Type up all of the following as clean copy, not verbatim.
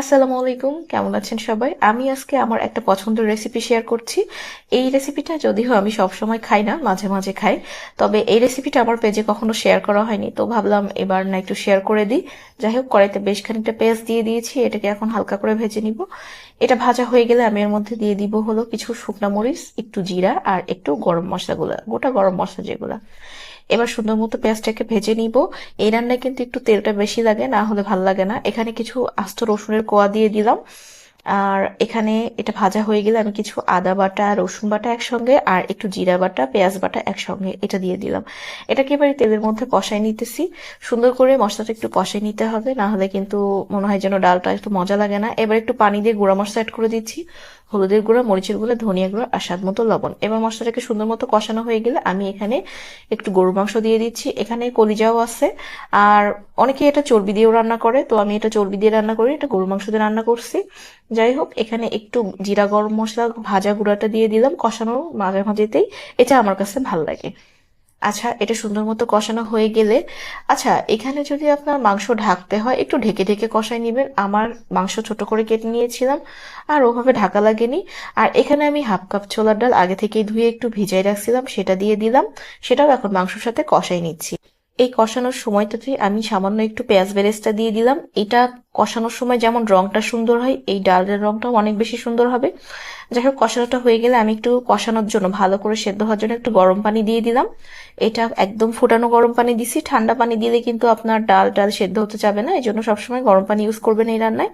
আসসালামু আলাইকুম, কেমন আছেন সবাই? আমি আজকে আমার একটা পছন্দের রেসিপি শেয়ার করছি। এই রেসিপিটা যদিও আমি সবসময় খাই না, মাঝে মাঝে খাই। তবে এই রেসিপিটা আমার পেজে কখনো শেয়ার করা হয়নি, তো ভাবলাম এবার না একটু শেয়ার করে দিই। যাই হোক, কড়াইতে বেশ খানিকটা পেঁয়াজ দিয়ে দিয়েছি, এটাকে এখন হালকা করে ভেজে নিব। এটা ভাজা হয়ে গেলে আমি এর মধ্যে দিয়ে দিব হলো কিছু শুকনা মরিচ, একটু জিরা আর একটু গরম মশলাগুলো, গোটা গরম মশলা যেগুলো। এবার সুন্দর মতো পেঁয়াজটাকে ভেজে নিব। এই রান্নায় কিন্তু একটু তেলটা বেশি লাগে, না হলে ভাল লাগে না। এখানে কিছু আস্ত রসুনের কোয়া দিয়ে দিলাম। আর এখানে এটা ভাজা হয়ে গেলে আমি কিছু আদা বাটা, রসুন বাটা একসঙ্গে আর একটু জিরা বাটা, পেঁয়াজ বাটা একসঙ্গে এটা দিয়ে দিলাম। এটাকে এবার তেলের মধ্যে কষাই নিতেছি। সুন্দর করে মশলাটা একটু কষাই নিতে হবে, না হলে কিন্তু মনে হয় যেন ডালটা একটু মজা লাগে না। এবার একটু পানি দিয়ে গুঁড়া মশলা অ্যাড করে দিচ্ছি, হলুদের গুঁড়া, মরিচের গুঁড়া, ধনিয়া গুঁড়া আর স্বাদ মতো লবণ। এবার মশলাটাকে সুন্দর মতো কষানো হয়ে গেলে আমি এখানে একটু গরুর মাংস দিয়ে দিচ্ছি। এখানে কলিজাও আছে, আর অনেকে এটা চর্বি দিয়েও রান্না করে, তো আমি এটা চর্বি দিয়ে রান্না করি, এটা গরুর মাংস দিয়ে রান্না করছি। যাই হোক, এখানে একটু জিরা গরম মশলা ভাজা গুঁড়াটা দিয়ে দিলাম কষানোর মাঝে মাঝেতেই। এটা আমার কাছে ভাল লাগে। আচ্ছা, এটা সুন্দর মতো কষানো হয়ে গেলে, আচ্ছা এখানে যদি আপনার মাংস ঢাকতে হয় একটু ঢেকে ঢেকে কষাই নেবেন। আমার মাংস ছোট করে কেটে নিয়েছিলাম, আর ওভাবে ঢাকা লাগেনি। আর এখানে আমি হাফ কাপ ছোলার ডাল আগে থেকেই ধুয়ে একটু ভিজাই রাখছিলাম, সেটা দিয়ে দিলাম। সেটাও এখন মাংসের সাথে কষাই নিচ্ছি। এই কষানোর সময়টাতে আমি সামান্য একটু পেঁয়াজ বেরেস্তা দিয়ে দিলাম। এটা কষানোর সময় যেমন রংটা সুন্দর হয়, এই ডালের রংটাও অনেক বেশি সুন্দর হবে। যাই হোক, কষানোটা হয়ে গেলে আমি একটু কষানোর জন্য, ভালো করে সেদ্ধ হওয়ার জন্য একটু গরম পানি দিয়ে দিলাম। এটা একদম ফুটানো গরম পানি দিছি, ঠান্ডা পানি দিলে কিন্তু আপনার ডাল ডাল সেদ্ধ হতে যাবে না, এই জন্য সবসময় গরম পানি ইউজ করবেন এই রান্নায়।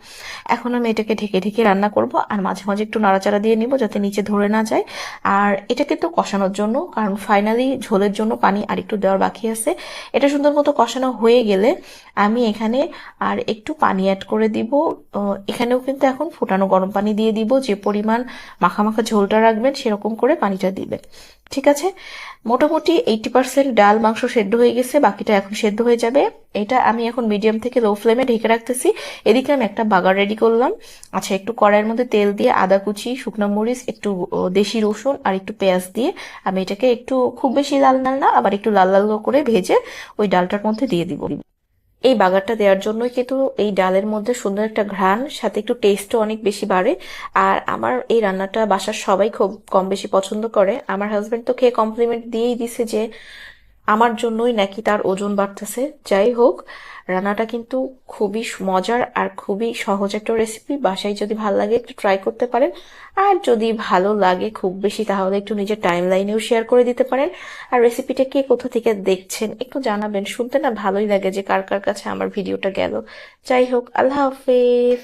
এখন আমি এটাকে ঢেকে ঢেকে রান্না করব, আর মাঝে মাঝে একটু নাড়াচাড়া দিয়ে নিব যাতে নিচে ধরে না যায়। আর এটা কিন্তু কষানোর জন্য, কারণ ফাইনালি ঝোলের জন্য পানি আর একটু দেওয়ার বাকি আছে। এটা সুন্দর মতো কষানো হয়ে গেলে আমি এখানে আর একটু পানি অ্যাড করে দিব। এখানেও কিন্তু এখন ফুটানো গরম পানি দিয়ে দিব, যে পরিমাণ মাখা মাখা ঝোলটা রাখবেন সেরকম করে পানিটা দিবেন। ঠিক আছে, মোটামুটি 80% ডাল মাংস সেদ্ধ হয়ে গেছে, বাকিটা এখন সেদ্ধ হয়ে যাবে। এটা আমি এখন মিডিয়াম থেকে লো ফ্লেমে ঢেকে রাখতেছি। এদিকে আমি একটা বাগার রেডি করলাম। আচ্ছা, একটু কড়াইয়ের মধ্যে তেল দিয়ে আদা কুচি, শুকনো মরিচ, একটু দেশি রসুন আর একটু পেঁয়াজ দিয়ে আমি এটাকে একটু, খুব বেশি লাল লাল না, আবার একটু লাল লাল করে ভেজে ওই ডালটার মধ্যে দিয়ে দিব। এই বাগারটা দেওয়ার জন্যই কিন্তু এই ডালের মধ্যে সুন্দর একটা ঘ্রাণ, সাথে একটু টেস্টও অনেক বেশি বাড়ে। আর আমার এই রান্নাটা বাসার সবাই খুব কম বেশি পছন্দ করে। আমার হাজবেন্ড তো খেয়ে কমপ্লিমেন্ট দিয়েই দিছে যে আমার জন্যই নাকি তার ওজন বাড়তেছে। যাই হোক, রান্নাটা কিন্তু খুবই মজার আর খুবই সহজ একটা রেসিপি। বাসায় যদি ভালো লাগে একটু ট্রাই করতে পারেন। আর যদি ভালো লাগে খুব বেশি, তাহলে একটু নিজের টাইম লাইনেও শেয়ার করে দিতে পারেন। আর রেসিপিটা কে কোথা থেকে দেখছেন একটু জানাবেন, শুনতে না ভালোই লাগে যে কার কার কাছে আমার ভিডিওটা গেল। যাই হোক, আল্লাহ হাফেজ।